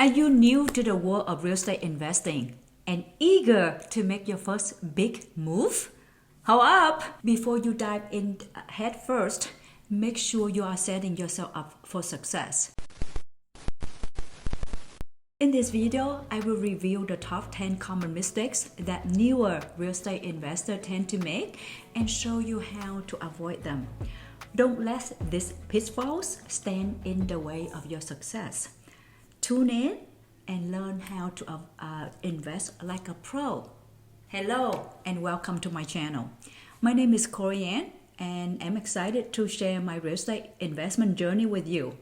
Are you new to the world of real estate investing and eager to make your first big move? How up? Before you dive in head first, make sure you are setting yourself up for success. In this video, I will review the top 10 common mistakes that newer real estate investors tend to make and show you how to avoid them. Don't let these pitfalls stand in the way of your success. Tune in and learn how to invest like a pro. Hello and welcome to my channel. My name is Korianne and I'm excited to share my real estate investment journey with you.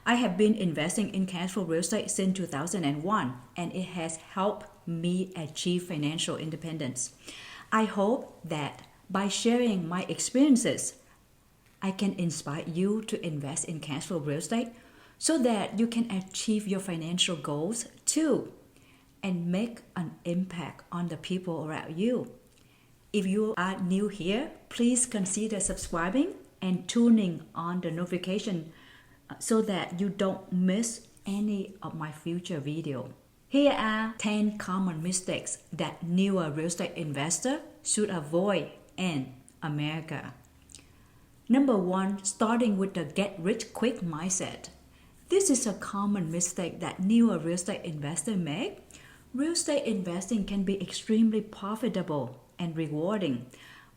I have been investing in cash flow real estate since 2001 and it has helped me achieve financial independence. I hope that by sharing my experiences, I can inspire you to invest in cash flow real estate so that you can achieve your financial goals too and make an impact on the people around you. If you are new here, please consider subscribing and tuning on the notification so that you don't miss any of my future videos. Here are 10 common mistakes that newer real estate investors should avoid in America. Number 1, starting with the get-rich-quick mindset. This is a common mistake that newer real estate investors make. Real estate investing can be extremely profitable and rewarding,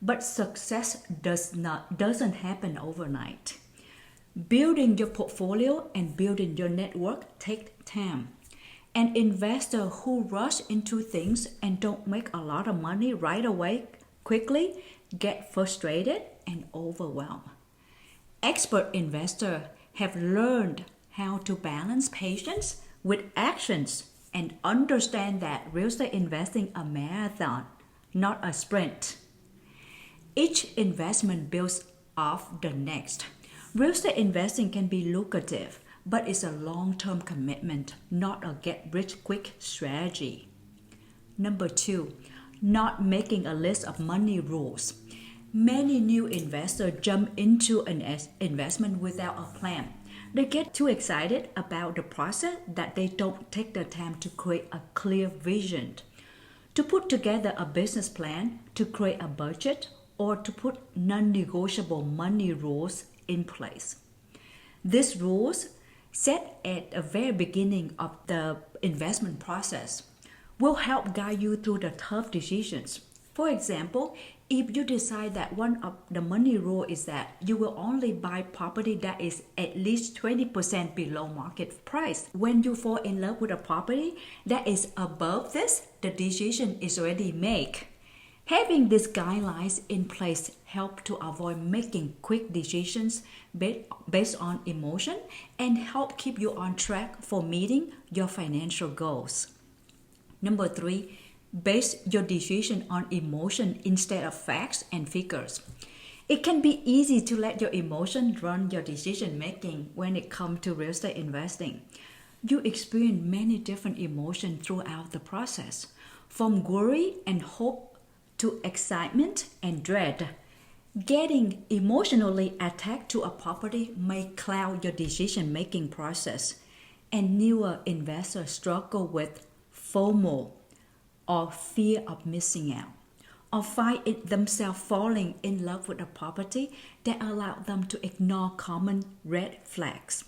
but success doesn't happen overnight. Building your portfolio and building your network takes time. An investor who rush into things and don't make a lot of money right away quickly get frustrated and overwhelmed. Expert investors have learned how to balance patience with actions and understand that real estate investing is a marathon, not a sprint. Each investment builds off the next. Real estate investing can be lucrative, but it's a long-term commitment, not a get-rich-quick strategy. Number 2, not making a list of money rules. Many new investors jump into an investment without a plan. They get too excited about the process that they don't take the time to create a clear vision, to put together a business plan, to create a budget, or to put non-negotiable money rules in place. These rules, set at the very beginning of the investment process, will help guide you through the tough decisions. For example, if you decide that one of the money rule is that you will only buy property that is at least 20% below market price. When you fall in love with a property that is above this, the decision is already made. Having these guidelines in place help to avoid making quick decisions based on emotion and help keep you on track for meeting your financial goals. Number 3, base your decision on emotion instead of facts and figures. It can be easy to let your emotion run your decision making when it comes to real estate investing. You experience many different emotions throughout the process, from worry and hope to excitement and dread. Getting emotionally attached to a property may cloud your decision making process, and newer investors struggle with FOMO, or fear of missing out, or find themselves falling in love with a property that allows them to ignore common red flags.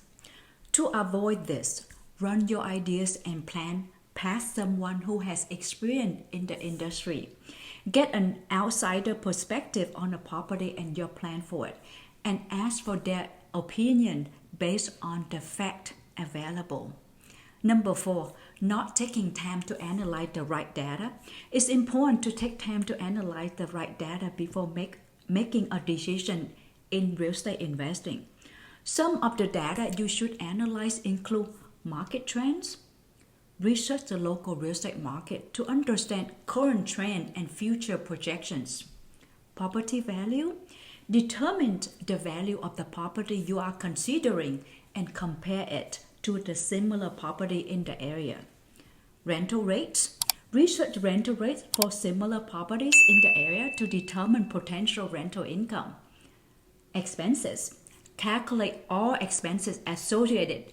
To avoid this, run your ideas and plan past someone who has experience in the industry. Get an outsider perspective on a property and your plan for it, and ask for their opinion based on the fact available. Number 4, not taking time to analyze the right data. It's important to take time to analyze the right data before making a decision in real estate investing. Some of the data you should analyze include market trends. Research the local real estate market to understand current trend and future projections. Property value. Determine the value of the property you are considering and compare it to the similar property in the area. Rental rates. Research rental rates for similar properties in the area to determine potential rental income. Expenses. Calculate all expenses associated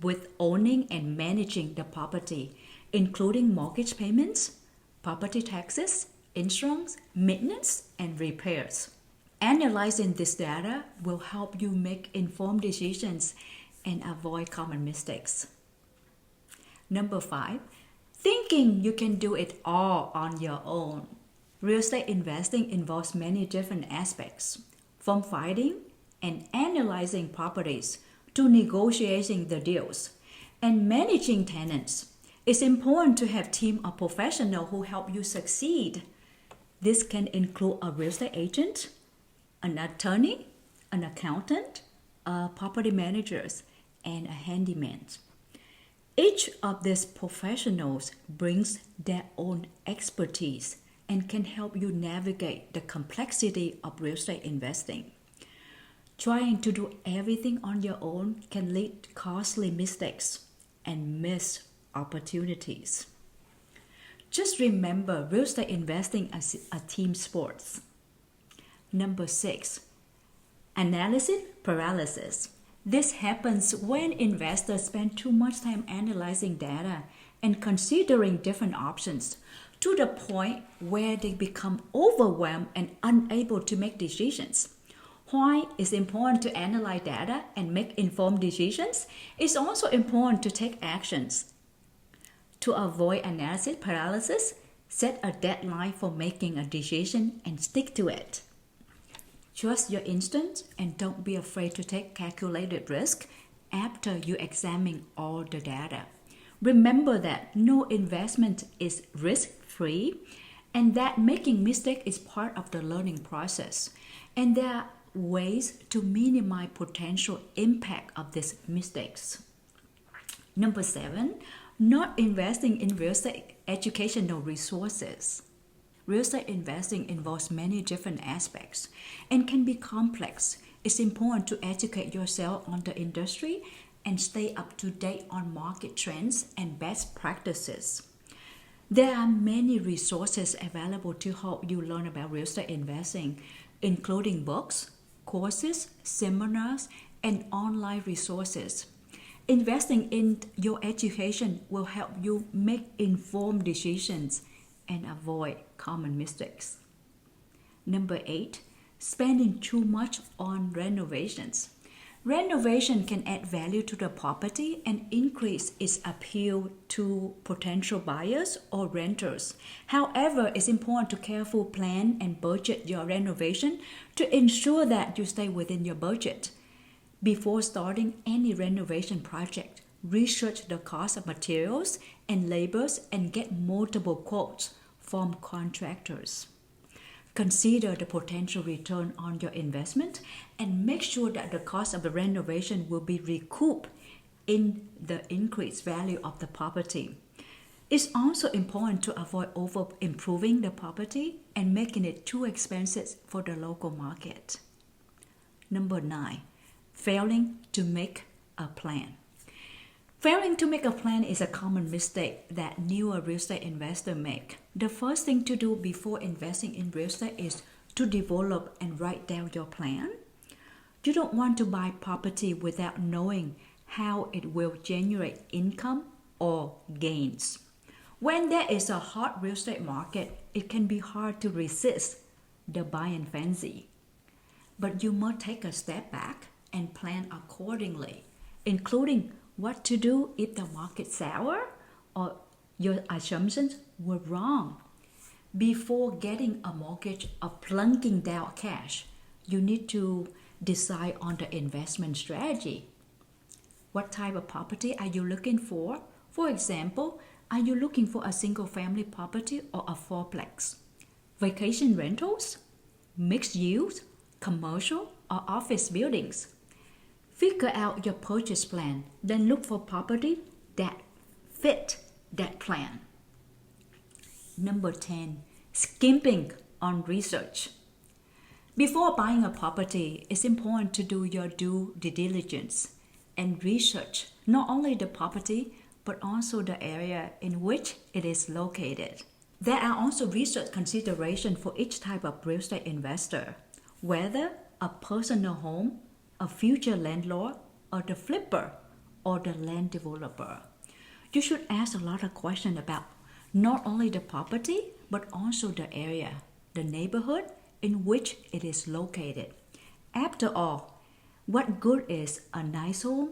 with owning and managing the property, including mortgage payments, property taxes, insurance, maintenance, and repairs. Analyzing this data will help you make informed decisions and avoid common mistakes. Number 5, thinking you can do it all on your own. Real estate investing involves many different aspects, from finding and analyzing properties to negotiating the deals and managing tenants. It's important to have a team of professionals who help you succeed. This can include a real estate agent, an attorney, an accountant, property managers, and a handyman. Each of these professionals brings their own expertise and can help you navigate the complexity of real estate investing. Trying to do everything on your own can lead to costly mistakes and missed opportunities. Just remember, real estate investing is a team sport. Number 6, analysis paralysis. This happens when investors spend too much time analyzing data and considering different options to the point where they become overwhelmed and unable to make decisions. Why it's important to analyze data and make informed decisions? It's also important to take actions. To avoid analysis paralysis, set a deadline for making a decision and stick to it. Trust your instinct and don't be afraid to take calculated risk after you examine all the data. Remember that no investment is risk-free and that making mistakes is part of the learning process. And there are ways to minimize potential impact of these mistakes. Number 7, not investing in real estate educational resources. Real estate investing involves many different aspects and can be complex. It's important to educate yourself on the industry and stay up to date on market trends and best practices. There are many resources available to help you learn about real estate investing, including books, courses, seminars, and online resources. Investing in your education will help you make informed decisions and avoid common mistakes. Number 8, spending too much on renovations. Renovation can add value to the property and increase its appeal to potential buyers or renters. However, it's important to carefully plan and budget your renovation to ensure that you stay within your budget. Before starting any renovation project, research the cost of materials and labors and get multiple quotes from contractors. Consider the potential return on your investment and make sure that the cost of the renovation will be recouped in the increased value of the property. It's also important to avoid over-improving the property and making it too expensive for the local market. Number 9, failing to make a plan. Failing to make a plan is a common mistake that newer real estate investors make. The first thing to do before investing in real estate is to develop and write down your plan. You don't want to buy property without knowing how it will generate income or gains. When there is a hot real estate market, it can be hard to resist the buying frenzy. But you must take a step back and plan accordingly, including what to do if the market's sour or your assumptions were wrong. Before getting a mortgage or plunking down cash, you need to decide on the investment strategy. What type of property are you looking for? For example, are you looking for a single-family property or a fourplex? Vacation rentals? Mixed use? Commercial or office buildings? Figure out your purchase plan, then look for property that fit that plan. Number 10, skimping on research. Before buying a property, it's important to do your due diligence and research not only the property but also the area in which it is located. There are also research considerations for each type of real estate investor, whether a personal home, a future landlord, or the flipper, or the land developer. You should ask a lot of questions about not only the property, but also the area, the neighborhood in which it is located. After all, what good is a nice home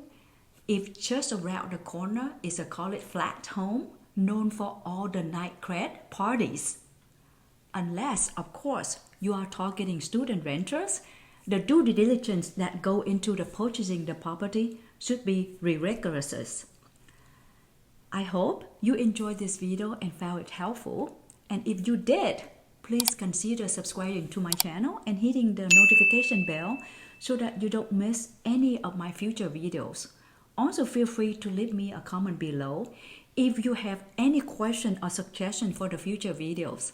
if just around the corner is a call it flat home known for all the nightclub parties? Unless, of course, you are targeting student renters, the due diligence that go into the purchasing the property should be rigorous. I hope you enjoyed this video and found it helpful. And if you did, please consider subscribing to my channel and hitting the notification bell so that you don't miss any of my future videos. Also, feel free to leave me a comment below if you have any question or suggestion for the future videos.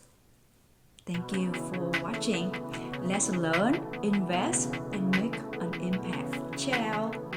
Thank you for watching. Let's learn, invest, and make an impact. Ciao!